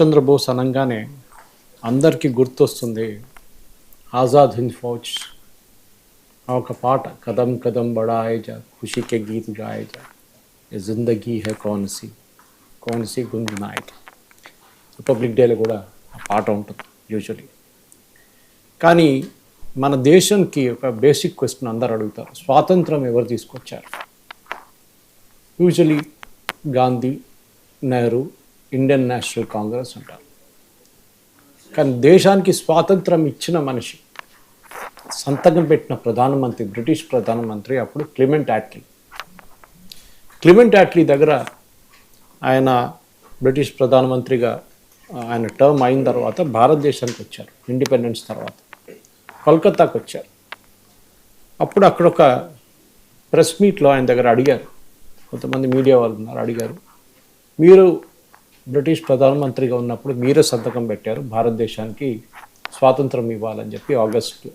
చంద్రబోస్ అనగానే అందరికీ గుర్తొస్తుంది ఆజాద్ హింద్ ఫౌజ్. ఆ ఒక పాట, కదం కదం బడాయే జా ఖుషీ కే గీత్ గాయే జా ఏ జిందగీ హై కౌన్ సి గుంజనాయే. రిపబ్లిక్ డేలో కూడా ఆ పాట ఉంటుంది యూజువలీ. కానీ మన దేశానికి ఒక బేసిక్ క్వశ్చన్ అందరు అడుగుతారు, స్వాతంత్రం ఎవరు తీసుకొచ్చారు? Usually Gandhi, Nehru, Indian national Congress అంటారు. కానీ దేశానికి స్వాతంత్రం ఇచ్చిన మనిషి, సంతకం పెట్టిన ప్రధానమంత్రి, బ్రిటిష్ ప్రధానమంత్రి అప్పుడు క్లిమెంట్ యాట్లీ దగ్గర ఆయన బ్రిటిష్ ప్రధానమంత్రిగా ఆయన టర్మ్ అయిన తర్వాత భారతదేశానికి వచ్చారు. ఇండిపెండెన్స్ తర్వాత కోల్కతాకు వచ్చారు. అప్పుడు అక్కడ ఒక ప్రెస్ మీట్లో ఆయన దగ్గర అడిగారు, కొంతమంది మీడియా వాళ్ళు ఉన్నారు, అడిగారు, మీరు బ్రిటిష్ ప్రధానమంత్రిగా ఉన్నప్పుడు మీరే సంతకం పెట్టారు భారతదేశానికి స్వాతంత్రం ఇవ్వాలని చెప్పి ఆగస్టులో.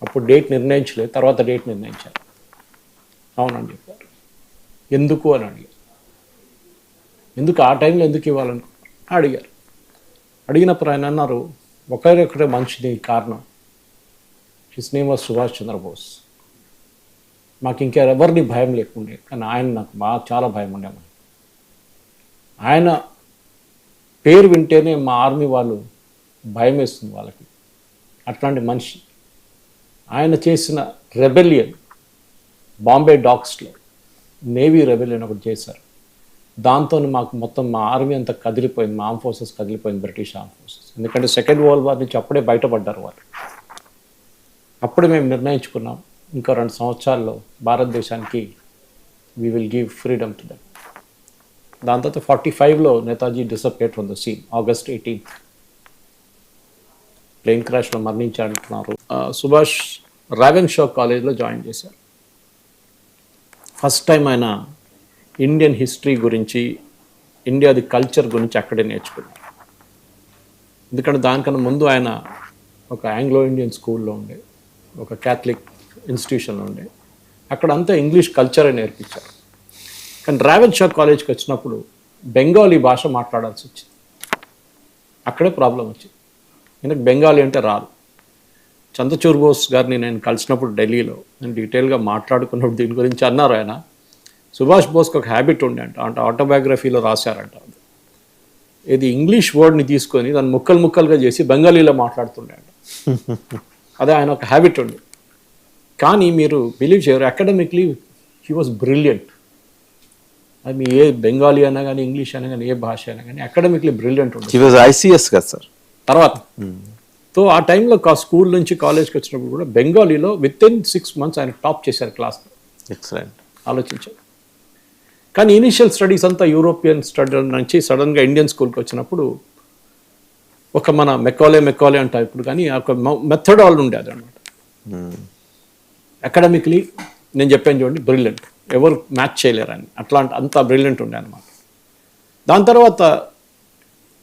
అప్పుడు డేట్ నిర్ణయించలేదు, తర్వాత డేట్ నిర్ణయించారు. అవునని చెప్పారు. ఎందుకు అని అడిగారు. ఎందుకు ఆ టైంలో ఎందుకు ఇవ్వాలని అడిగారు. అడిగినప్పుడు ఆయన అన్నారు, ఒకరే మనిషిది కారణం, his name was Subhash Chandrabose. మాకు ఇంకెవరిని భయం లేకుండే, కానీ ఆయన నాకు బాగా చాలా భయం ఉండేమని. ఆయన పేరు వింటేనే మా ఆర్మీ వాళ్ళు భయం వేస్తుంది వాళ్ళకి, అట్లాంటి మనిషి. ఆయన చేసిన రెబెలియన్, బాంబే డాక్స్లో నేవీ రెబెలియన్ ఒకటి చేశారు. దాంతో మాకు మొత్తం మా ఆర్మీ అంతా కదిలిపోయింది, మా ఆర్మ్ ఫోర్సెస్ కదిలిపోయింది, బ్రిటిష్ ఆర్మ్ ఫోర్సెస్. ఎందుకంటే సెకండ్ వరల్డ్ వార్ నుంచి అప్పుడే బయటపడ్డారు వాళ్ళు. అప్పుడే మేము నిర్ణయించుకున్నాం, ఇంకో 2 సంవత్సరాల్లో భారతదేశానికి we will give freedom to them. దాని తర్వాత 45లో Netaji disappeared from the scene, August 18th. Plane క్రాష్లో మరణించారంటున్నారు. సుభాష్ రావెన్షా కాలేజ్లో జాయిన్ చేశారు. ఫస్ట్ టైం ఆయన ఇండియన్ హిస్టరీ గురించి, ఇండియాది కల్చర్ గురించి అక్కడే నేర్చుకున్నారు. ఎందుకంటే దానికన్నా ముందు ఆయన ఒక ఆంగ్లో ఇండియన్ స్కూల్లో ఉండే, ఒక క్యాథలిక్ ఇన్స్టిట్యూషన్లో ఉండే, అక్కడ అంతా ఇంగ్లీష్ కల్చరే నేర్పించారు. కానీ రావెన్షా కాలేజ్కి వచ్చినప్పుడు బెంగాలీ భాష మాట్లాడాల్సి వచ్చింది. అక్కడే ప్రాబ్లం వచ్చింది. ఎందుకంటే బెంగాలీ అంటే రాదు. చంద్రచూర్ బోస్ గారిని నేను కలిసినప్పుడు ఢిల్లీలో నేను డీటెయిల్గా మాట్లాడుకున్నప్పుడు దీని గురించి అన్నారు ఆయన, సుభాష్ బోస్కి ఒక హ్యాబిట్ ఉండే అంటే ఆటోబయోగ్రఫీలో రాశారంట, ఇది ఇంగ్లీష్ వర్డ్ని తీసుకొని దాన్ని ముక్కలుగా చేసి బెంగాలీలో మాట్లాడుతుండే అంట. అదే ఆయన ఒక హ్యాబిట్ ఉండే. కానీ మీరు బిలీవ్ చేయరు, అకాడమిక్లీ హీ వాజ్ బ్రిలియంట్. అది మీ ఏ బెంగాలీ అయినా కానీ, ఇంగ్లీష్ అయినా కానీ, ఏ భాష అయినా కానీ అకాడమిక్లీ బ్రిలియంట్ ఉంటుంది. హీ వాజ్ ఐసిఎస్ కదా సార్ తర్వాత. సో ఆ టైంలో స్కూల్ నుంచి కాలేజ్కి వచ్చినప్పుడు కూడా బెంగాలీలో వితిన్ 6 months ఆయన టాప్ చేశారు క్లాస్లో. ఎక్సలెంట్. ఆలోచించారు. కానీ ఇనిషియల్ స్టడీస్ అంతా యూరోపియన్ స్టడీ నుంచి సడన్గా ఇండియన్ స్కూల్కి వచ్చినప్పుడు ఒక మన మెకాలే అంటారు ఇప్పుడు, కానీ ఒక మెథడాల్ ఉండేది అనమాట. అకాడమిక్లీ నేను చెప్పాను చూడండి, బ్రిలియంట్, ఎవరు మ్యాచ్ చేయలేరు అని, అంత బ్రిలియంట్ ఉండే అనమాట. దాని తర్వాత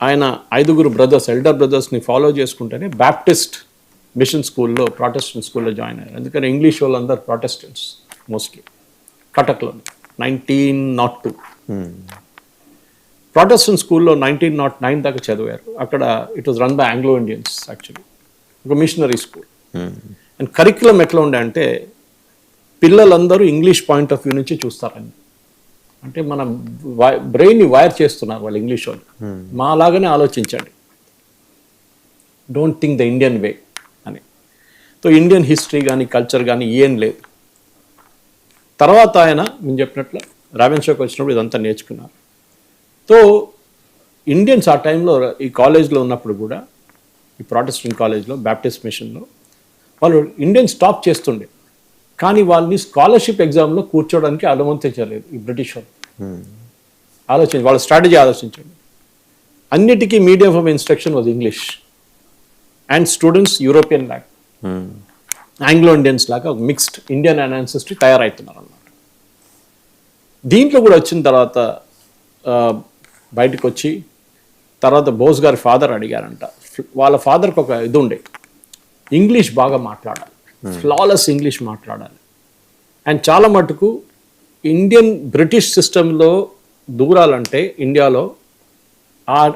ఆయన 5 బ్రదర్స్, ఎల్డర్ బ్రదర్స్ని ఫాలో చేసుకుంటేనే బ్యాప్టిస్ట్ మిషన్ స్కూల్లో, ప్రాటెస్టెంట్ స్కూల్లో జాయిన్ అయ్యారు. ఎందుకంటే ఇంగ్లీష్ వాళ్ళందరూ ప్రాటెస్టెంట్స్ మోస్ట్లీ. కటక్లో 1902 ప్రాటెస్టెంట్ స్కూల్లో 1909 దాకా చదివారు. అక్కడ it was run by Anglo Indians actually, ఒక మిషనరీ స్కూల్. అండ్ కరిక్యులం ఎట్లా ఉండే అంటే పిల్లలందరూ ఇంగ్లీష్ పాయింట్ ఆఫ్ వ్యూ నుంచి చూస్తారని, అంటే మన బ్రెయిన్ని వైర్ చేస్తున్నారు వాళ్ళు ఇంగ్లీష్ వాళ్ళు. మా లాగానే ఆలోచించండి, డోంట్ థింక్ ద ఇండియన్ వే అని. సో ఇండియన్ హిస్టరీ కానీ కల్చర్ కానీ ఏం లేదు. తర్వాత ఆయన నేను చెప్పినట్లు రావెన్షాకి వచ్చినప్పుడు ఇదంతా నేర్చుకున్నారు. సో ఇండియన్స్ ఆ టైంలో ఈ కాలేజ్లో ఉన్నప్పుడు కూడా, ఈ ప్రాటెస్టెంట్ కాలేజ్లో బ్యాప్టిస్ట్ మిషన్లో వాళ్ళు ఇండియన్స్ టాప్ చేస్తుండే, కానీ వాళ్ళని స్కాలర్షిప్ ఎగ్జామ్లో కూర్చోవడానికి అనుమతించలేదు ఈ బ్రిటిష్ వాళ్ళు. వాళ్ళ స్ట్రాటజీ ఆలోచించండి. అన్నిటికీ medium of instruction was English, and students European లాగా, ఆంగ్లో ఇండియన్స్ లాగా ఒక మిక్స్డ్ ఇండియన్ అండ్ యాన్సెస్ట్రీ తయారవుతున్నారు అన్నమాట. దీంట్లో కూడా వచ్చిన తర్వాత బయటకు వచ్చి తర్వాత బోస్ గారి ఫాదర్ అడిగారంట, వాళ్ళ ఫాదర్కి ఒక ఇది ఉండే, ఇంగ్లీష్ బాగా మాట్లాడాలి, ఫ్లాలెస్ ఇంగ్లీష్ మాట్లాడాలి. అండ్ చాలా మటుకు ఇండియన్ బ్రిటిష్ సిస్టంలో దూరాలంటే ఇండియాలో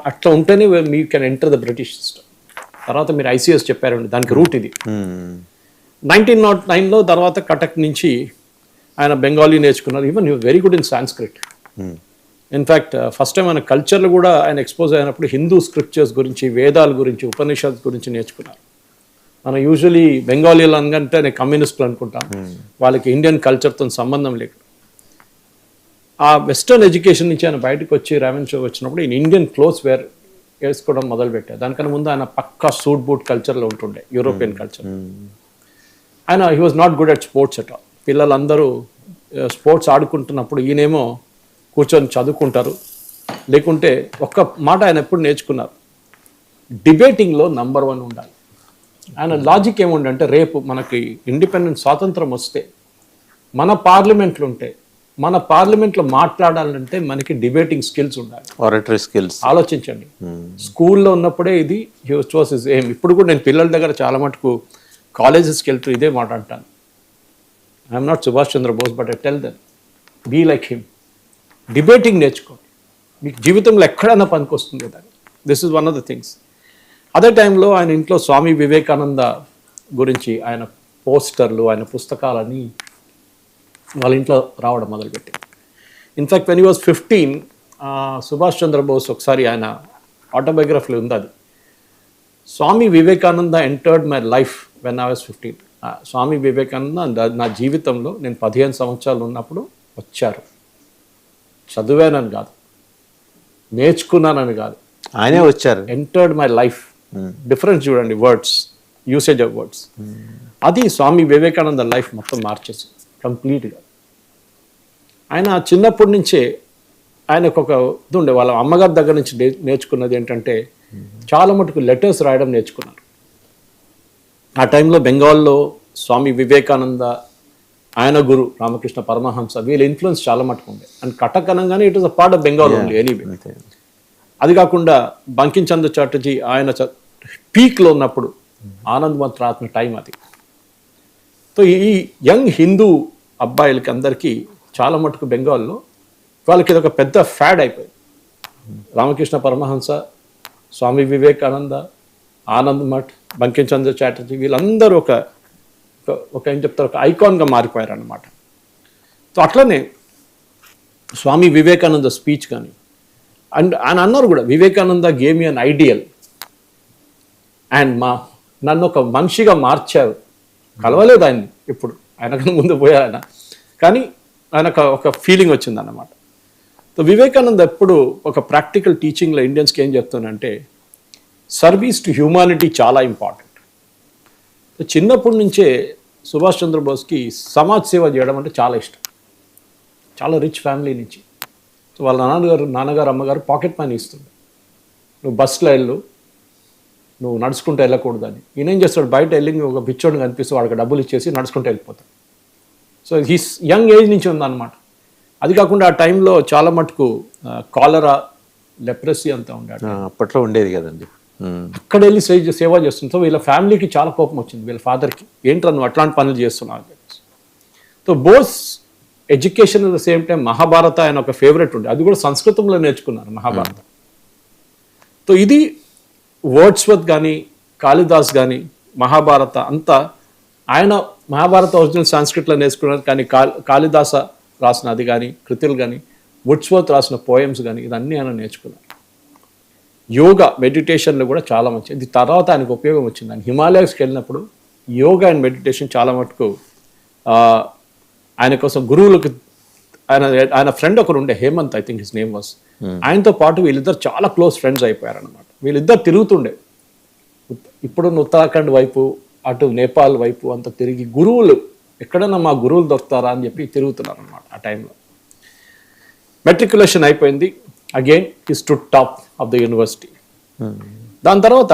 అట్లా ఉంటేనే me can enter the British system. తర్వాత మీరు ఐసీఎస్ చెప్పారండి, దానికి రూట్ ఇది. 1909లో తర్వాత కటక్ నుంచి ఆయన బెంగాలీ నేర్చుకున్నారు. Even you very good in Sanskrit. In fact first time ఆయన కల్చర్లు కూడా ఆయన ఎక్స్పోజ్ అయినప్పుడు హిందూ స్క్రిప్చర్స్ గురించి, వేదాల గురించి, ఉపనిషత్ గురించి నేర్చుకున్నారు. మనం యూజువలీ బెంగాలీలు అనగంటే నేను కమ్యూనిస్టులు అనుకుంటాం, వాళ్ళకి ఇండియన్ కల్చర్తో సంబంధం లేదు. ఆ వెస్టర్న్ ఎడ్యుకేషన్ నుంచి ఆయన బయటకు వచ్చి రావెన్ షో వచ్చినప్పుడు ఈయన ఇండియన్ క్లోత్స్ వేసుకోవడం మొదలుపెట్టారు. దానికన్నా ముందు ఆయన పక్కా సూట్ బూట్ కల్చర్లో ఉంటుండే, యూరోపియన్ కల్చర్. ఆయన he was not good at sports at all. పిల్లలందరూ స్పోర్ట్స్ ఆడుకుంటున్నప్పుడు ఈయనేమో కూర్చొని చదువుకుంటారు. లేకుంటే ఒక్క మాట ఆయన ఎప్పుడు నేర్చుకున్నారు, డిబేటింగ్లో నంబర్ 1 ఉండాలి. ఆయన లాజిక్ ఏముండంటే, రేపు మనకి ఇండిపెండెంట్ స్వాతంత్రం వస్తే మన పార్లమెంట్లు ఉంటే, మన పార్లమెంట్లో మాట్లాడాలంటే మనకి డిబేటింగ్ స్కిల్స్ ఉండాలి, ఆరేటరీ స్కిల్స్. ఆలోచించండి. స్కూల్లో ఉన్నప్పుడే ఇది చూస్ ఇస్ ఏం. ఇప్పుడు కూడా నేను పిల్లల దగ్గర చాలా మటుకు కాలేజెస్కి వెళ్తూ ఇదే మాట అంటాను. I'm not Subhash Chandrabose, but I tell them be like him. Debating నేర్చుకోండి, మీకు జీవితంలో ఎక్కడైనా పనికి వస్తుంది కదా. This is one of the things. అదే టైంలో ఆయన ఇంట్లో స్వామి వివేకానంద గురించి ఆయన పోస్టర్లు, ఆయన పుస్తకాలని వాళ్ళ ఇంట్లో రావడం మొదలుపెట్టి. In fact when he was 15, Subhash Chandra Bose ఒకసారి ఆయన ఆటోబయోగ్రఫీలో ఉంది అది, Swami Vivekananda entered my life when I was 15. Swami Vivekananda నా జీవితంలో నేను 15 సంవత్సరాలు ఉన్నప్పుడు వచ్చారు. చదివానని కాదు, నేర్చుకున్నానని కాదు, ఆయనే వచ్చారు. Entered my life. డిఫరెన్స్ చూడండి, వర్డ్స్, యూసేజ్ ఆఫ్ వర్డ్స్. అది స్వామి వివేకానంద లైఫ్ మొత్తం మార్చేసి కంప్లీట్గా. ఆయన చిన్నప్పటి నుంచే ఆయనకు ఒక ఇది ఉండే, వాళ్ళ అమ్మగారి దగ్గర నుంచి నేర్చుకున్నది ఏంటంటే చాలా మటుకు లెటర్స్ రాయడం నేర్చుకున్నారు. ఆ టైంలో బెంగాల్లో స్వామి వివేకానంద, ఆయన గురు రామకృష్ణ పరమహంస, వీళ్ళ ఇన్ఫ్లుయెన్స్ చాలా మటుకు ఉండే. అండ్ కటక్ అనగానే it is a part of Bengal only anyway. అది కాకుండా బంకిం చంద్ర చాటర్జీ ఆయన పీక్లో ఉన్నప్పుడు ఆనంద్ మత్ రాసిన టైం అది. సో ఈ యంగ్ హిందూ అబ్బాయిలకి అందరికీ చాలా మటుకు బెంగాల్లో వాళ్ళకి ఇది ఒక పెద్ద ఫ్యాడ్ అయిపోయింది. రామకృష్ణ పరమహంస, స్వామి వివేకానంద, ఆనంద్ మఠ్, బంకిం చంద్ర చాటర్జీ, వీళ్ళందరూ ఒక ఏం చెప్తారు, ఒక ఐకాన్గా మారిపోయారు అన్నమాట. సో అట్లనే స్వామి వివేకానంద స్పీచ్ కానీ, అండ్ ఆయన అన్నారు కూడా, Vivekananda game me an ideal and నన్ను ఒక మనిషిగా మార్చారు. కలవలేదు ఆయన్ని ఇప్పుడు, ఆయనకన్నా ముందు పోయారు ఆయన, కానీ ఆయనకు ఒక ఫీలింగ్ వచ్చింది అన్నమాట. సో వివేకానంద ఎప్పుడు ఒక ప్రాక్టికల్ టీచింగ్లో ఇండియన్స్కి ఏం చెప్తానంటే, సర్వీస్ టు హ్యూమానిటీ చాలా ఇంపార్టెంట్. చిన్నప్పటి నుంచే సుభాష్ చంద్రబోస్కి సమాజ్ సేవ చేయడం అంటే చాలా ఇష్టం. చాలా రిచ్ ఫ్యామిలీ నుంచి. సో వాళ్ళ నాన్నగారు అమ్మగారు పాకెట్ మనీ ఇస్తుంది, నువ్వు బస్సులో వెళ్ళు, నువ్వు నడుచుకుంటూ వెళ్ళకూడదని. ఈయన ఏం చేస్తాడు, బయట వెళ్ళి ఒక బిచ్చోడిని కనిపిస్తూ వాళ్ళకి డబ్బులు ఇచ్చేసి నడుచుకుంటూ వెళ్ళిపోతాడు. సో హిస్ యంగ్ ఏజ్ నుంచి ఉందన్నమాట. అది కాకుండా ఆ టైంలో చాలా మటుకు కాలరా, లెప్రసీ అంతా ఉండాడు, అప్పట్లో ఉండేది కదండి. అక్కడ వెళ్ళి సేవ చేస్తుంది. సో వీళ్ళ ఫ్యామిలీకి చాలా కోపం వచ్చింది, వీళ్ళ ఫాదర్కి, ఏంట్రా నువ్వు అట్లాంటి పనులు చేస్తున్నావు. So Bose education at the same time Mahabharata ఆయన ఒక ఫేవరెట్ ఉండే, అది కూడా సంస్కృతంలో నేర్చుకున్నారు మహాభారత. సో ఇది వర్డ్స్వర్త్ కానీ, కాళిదాస్ కానీ, మహాభారత అంతా ఆయన మహాభారత ఒరిజినల్ సంస్కృతిలో నేర్చుకున్నారు. కానీ కాళిదాస రాసిన అది కానీ, కృతులు కానీ, వుడ్స్వర్త్ రాసిన పోయమ్స్ కానీ, ఇదన్నీ ఆయన నేర్చుకున్నారు. యోగా, మెడిటేషన్లో కూడా చాలా మంచి, ఇది తర్వాత ఆయనకు ఉపయోగం వచ్చింది. ఆయన హిమాలయాస్కి వెళ్ళినప్పుడు యోగా అండ్ మెడిటేషన్ చాలా మటుకు ఆయన కోసం గురువులకు, ఆయన ఫ్రెండ్ ఒకరు ఉండే, Hemant I think his name was, ఆయనతో పాటు వీళ్ళిద్దరు చాలా క్లోజ్ ఫ్రెండ్స్ అయిపోయారు అనమాట. వీళ్ళిద్దరు తిరుగుతుండే, ఇప్పుడు ఉత్తరాఖండ్ వైపు, అటు నేపాల్ వైపు అంతా తిరిగి గురువులు ఎక్కడైనా మా గురువులు దొరుకుతారా అని చెప్పి తిరుగుతున్నారు అనమాట. ఆ టైంలో మెట్రికులేషన్ అయిపోయింది. Again he stood top of the university. దాని తర్వాత